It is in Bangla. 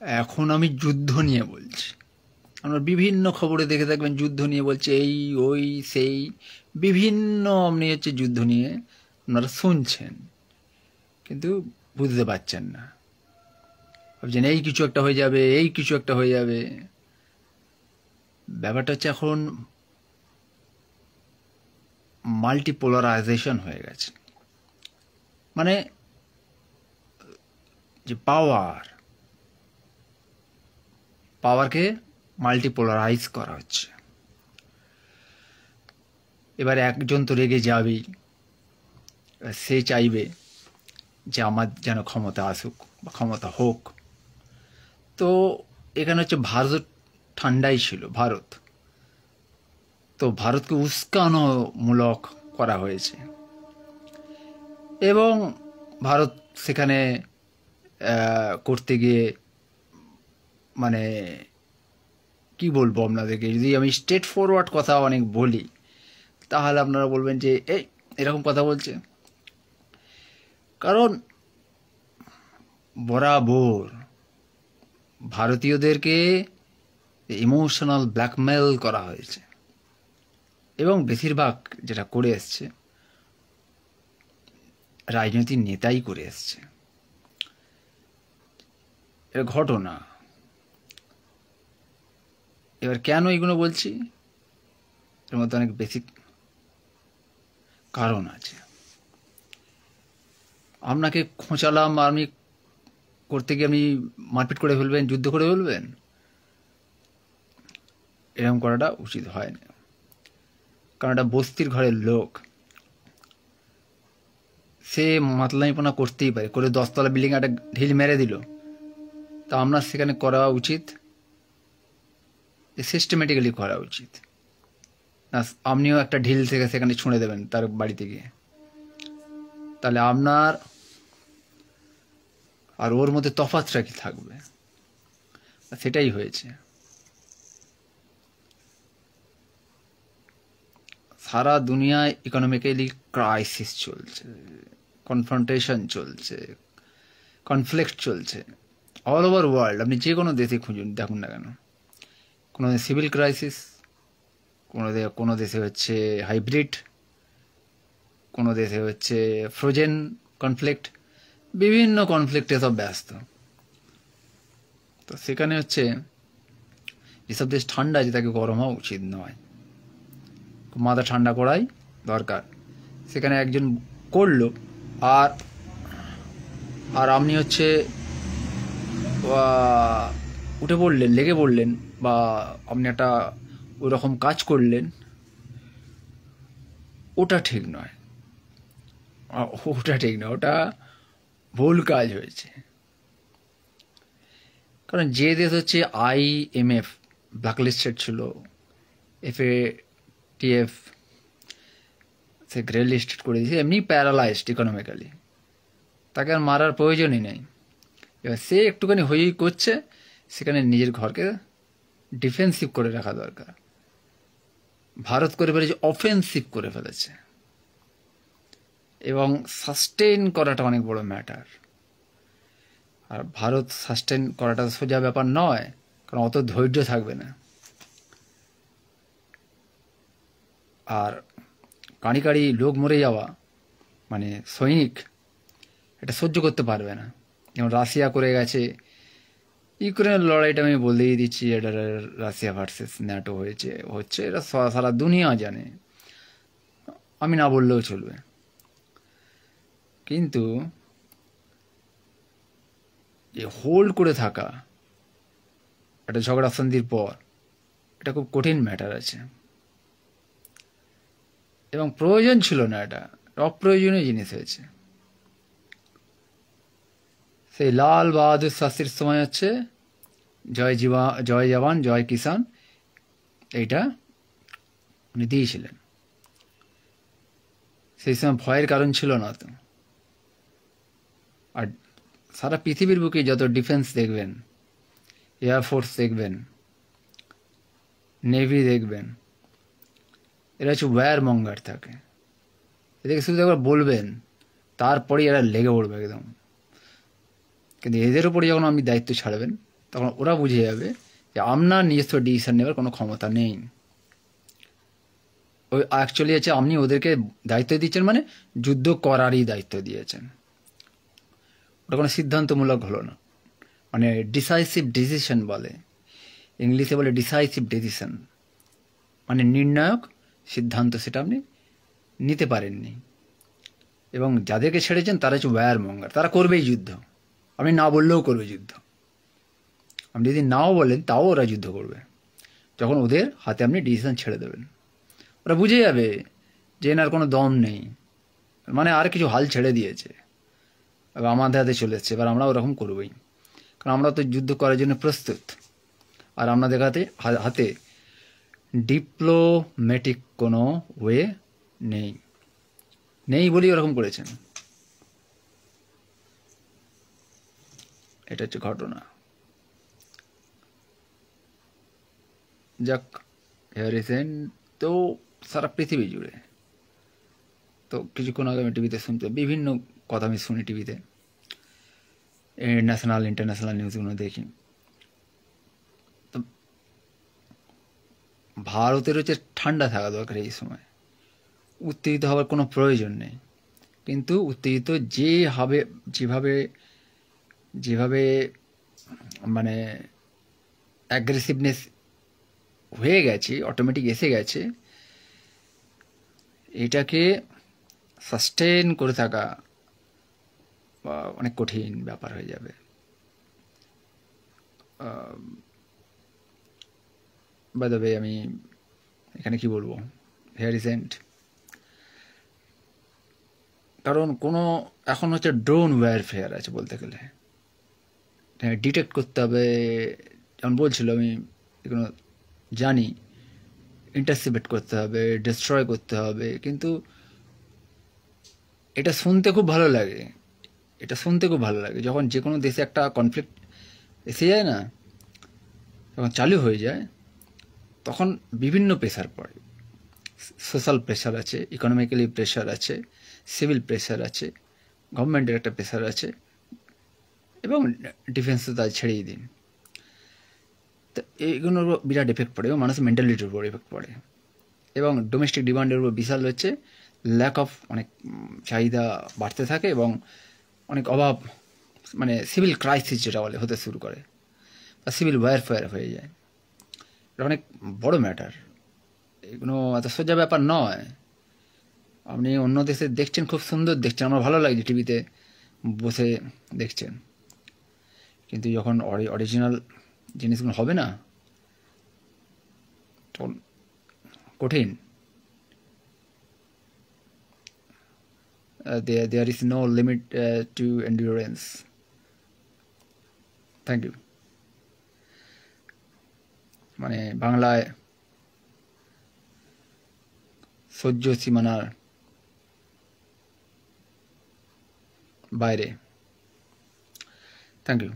এখন আমি যুদ্ধ নিয়ে বলছি। আমরা বিভিন্ন খবরে দেখে থাকবেন যুদ্ধ নিয়ে বলছে, এই ওই সেই বিভিন্ন আপনি যুদ্ধ নিয়ে আপনারা শুনছেন, কিন্তু বুঝতে পারছেন না। ভাবছেন এই কিছু একটা হয়ে যাবে, এই কিছু একটা হয়ে যাবে। ব্যাপারটা হচ্ছে এখন মাল্টিপোলারাইজেশন হয়ে গেছে। মানে যে পাওয়ারকে মাল্টিপোলারাইজ করা হচ্ছে। এবার একজন তো রেগে যাবেই, সে চাইবে যে আমার যেন ক্ষমতা আসুক বা ক্ষমতা হোক। তো এখানে হচ্ছে ভারত ঠান্ডাই ছিল, তো ভারতকে উস্কানোমূলক করা হয়েছে এবং ভারত সেখানে করতে গিয়ে মানে কি বলবো আপনাদেরকে, যদি আমি স্ট্রেট ফরওয়ার্ড কথা অনেক বলি তাহলে আপনারা বলবেন যে এই এরকম কথা বলছে। কারণ বরাবর ভারতীয়দেরকে ইমোশনাল ব্ল্যাকমেল করা হয়েছে এবং বেশিরভাগ যেটা করে এসছে রাজনৈতিক নেতাই করে এসছে। এর ঘটনা। এবার কেন এইগুলো বলছি, এর মধ্যে অনেক বেসিক কারণ আছে। আপনাকে খোঁচালাম, আপনি করতে গিয়ে আপনি মারপিট করে ফেলবেন, যুদ্ধ করে ফেলবেন, এরকম করাটা উচিত হয় না। কারণ একটা বস্তির ঘরের লোক, সে মাতলামিপনা করতেই পারে, করে 10তলা বিল্ডিং একটা ঢিল মেরে দিল, তা আপনার সেখানে করা উচিত সিস্টেমেটিক্যালি করা উচিত না। আপনিও একটা ঢিল থেকে সেখানে ছুঁড়ে দেবেন তার বাড়িতে গিয়ে, তাহলে আপনার আর ওর মধ্যে তফাৎটা কি থাকবে? সেটাই হয়েছে। সারা দুনিয়ায় ইকোনমিক্যালি ক্রাইসিস চলছে, কনফ্রন্টেশন চলছে, কনফ্লিক্ট চলছে অল ওভার ওয়ার্ল্ড। আপনি যে কোনো দেশে খুঁজুন, দেখুন না কেন, কোনো সিভিল ক্রাইসিস, কোনো দেশে হচ্ছে হাইব্রিড, কোনো দেশে হচ্ছে ফ্রোজেন কনফ্লিক্ট, বিভিন্ন কনফ্লিক্টে সব ব্যস্ত। তো সেখানে হচ্ছে যেসব দেশ ঠান্ডা আছে তাকে গরম হওয়া উচিত নয়, মাথা ঠান্ডা করাই দরকার। সেখানে একজন করলো আর আর আপনি হচ্ছে উঠে পড়লেন, লেগে পড়লেন, বা আপনি একটা ওই রকম কাজ করলেন, ওটা ঠিক নয়। ওটা ভুল কাজ হয়েছে। কারণ যে দেশ হচ্ছে IMF ব্ল্যাকলিস্টেড ছিল, FATF সে গ্রে লিস্টেড করে দিয়েছে, এমনি প্যারালাইজড ইকোনমিক্যালি, তাকে আর মারার প্রয়োজনই নেই। এবার সে একটুখানি হয়েই করছে, সেখানে নিজের ঘরকে ডিফেন্সিভ করে রাখা দরকার। ভারত করে ফেলেছে অফেন্সিভ করে ফেলেছে, এবং সাস্টেইন করাটা অনেক বড় ম্যাটার। আর ভারত সাস্টেইন করাটা সোজা ব্যাপার নয়, কারণ অত ধৈর্য থাকবে না। আর কাঁড়ি কাঁড়ি লোক মরে যাওয়া, মানে সৈনিক, এটা সহ্য করতে পারবে না। যেমন রাশিয়া করে গেছে, ইউক্রেনের লড়াইটা আমি বলেই দিচ্ছি, এটা রাশিয়া ভার্সেস ন্যাটো হচ্ছে এটা সারা দুনিয়া জানে, আমি না বললেও চলবে। কিন্তু যে হোল্ড করে থাকা একটা ঝগড়া সন্ধির পর, এটা খুব কঠিন ম্যাটার আছে, এবং প্রয়োজন ছিল না, এটা অপ্রয়োজনীয় জিনিস হয়েছে। সেই লাল বাহাদুর শাস্ত্রীর সময় হচ্ছে জয় জওয়ান জয় কিষান, এইটা উনি দিয়েছিলেন। সেই সময় ভয়ের কারণ ছিল না তো। আর সারা পৃথিবীর বুকে যত ডিফেন্স দেখবেন, এয়ারফোর্স দেখবেন, নেভি দেখবেন, এরা হচ্ছে ওয়্যার মঙ্গার থাকে। এদেরকে শুধু একবার বলবেন, তারপরেই এরা লেগে পড়বে একদম। কিন্তু এদের উপরে যখন আপনি দায়িত্ব ছাড়বেন, তখন ওরা বুঝে যাবে যে আপনার নিজস্ব ডিসিশন নেওয়ার কোনো ক্ষমতা নেই। ওই অ্যাকচুয়ালি হচ্ছে আপনি ওদেরকে দায়িত্ব দিচ্ছেন, মানে যুদ্ধ করারই দায়িত্ব দিয়েছেন। ওটা কোনো সিদ্ধান্তমূলক হলো না, মানে ডিসাইসিভ ডিসিশন বলে, ইংলিশে বলে ডিসাইসিভ ডিসিশন, মানে নির্ণায়ক সিদ্ধান্ত সেটা আপনি নিতে পারেননি। এবং যাদেরকে ছেড়েছেন তারা হচ্ছে ওয়্যার মঙ্গার, তারা করবেই যুদ্ধ, আপনি না বললেও করবে যুদ্ধ। আপনি যদি নাও বলেন তাও ওরা যুদ্ধ করবে, যখন ওদের হাতে আপনি ডিসিশন ছেড়ে দেবেন। ওরা বুঝে যাবে যে এনার কোনো দম নেই, মানে আর কিছু হাল ছেড়ে দিয়েছে, এবার আমাদের হাতে চলে এসছে, এবার আমরা ওরকম করবোই, কারণ আমরা তো যুদ্ধ করার জন্য প্রস্তুত। আর আপনাদের হাতে ডিপ্লোম্যাটিক কোনো ওয়ে নেই বলেই ওরকম করেছেন। এটা হচ্ছে ঘটনা। যাক, রিসেন্ট তো সারা পৃথিবী জুড়ে, তো কিছুক্ষণ আগে আমি টিভিতে শুনতে, বিভিন্ন কথা আমি শুনি টিভিতে, ন্যাশনাল ইন্টারন্যাশনাল নিউজগুলো দেখি। তো ভারতের হচ্ছে ঠান্ডা থাকা দরকার এই সময়, উত্তেজিত হওয়ার কোনো প্রয়োজন নেই। কিন্তু উত্তেজিত যেভাবে মানে অ্যাগ্রেসিভনেস হয়ে গেছে, অটোমেটিক এসে গেছে, এটাকে সাস্টেন করে থাকা অনেক কঠিন ব্যাপার হয়ে যাবে। বাই দ্য ওয়ে, আমি এখানে কি বলবো, হেয়ার ইজ এন্ড। কারণ কোনো এখন হচ্ছে ড্রোন ওয়্যারফেয়ার আছে বলতে গেলে, ডিটেক্ট করতে হবে, যেমন বলছিল আমি এগুলো জানি, ইন্টারসেপ্ট করতে হবে, ডিস্ট্রয় করতে হবে। কিন্তু এটা শুনতে খুব ভালো লাগে, যখন যে কোনো দেশে একটা কনফ্লিক্ট এসে যায় না, যখন চালু হয়ে যায়, তখন বিভিন্ন প্রেশার পড়ে। সোশ্যাল প্রেশার আছে, ইকোনমিক্যালি প্রেশার আছে, সিভিল প্রেশার আছে, গভর্নমেন্টের একটা প্রেশার আছে, এবং ডিফেন্স তো তাই ছেড়েই দিন। তো এইগুলোর উপর বিরাট এফেক্ট পড়ে, এবং মানুষের মেন্টালিটির উপর এফেক্ট পড়ে, এবং ডোমেস্টিক ডিমান্ডের উপর বিশাল হচ্ছে ল্যাক অফ, অনেক চাহিদা বাড়তে থাকে, এবং অনেক অভাব, মানে সিভিল ক্রাইসিস যেটা বলে হতে শুরু করে, বা সিভিল ওয়্যারফেয়ার হয়ে যায়। এটা অনেক বড় ম্যাটার, এগুলো এত সোজা ব্যাপার নয়। আপনি অন্য দেশে দেখছেন, খুব সুন্দর দেখছেন, আমার ভালো লাগছে টিভিতে বসে দেখছেন, কিন্তু যখন অরিজিনাল জিনিসগুলো হবে না, তখন কঠিন। There is no limit to endurance. Thank you. মানে বাংলায় সহ্য সীমানার বাইরে। Thank you.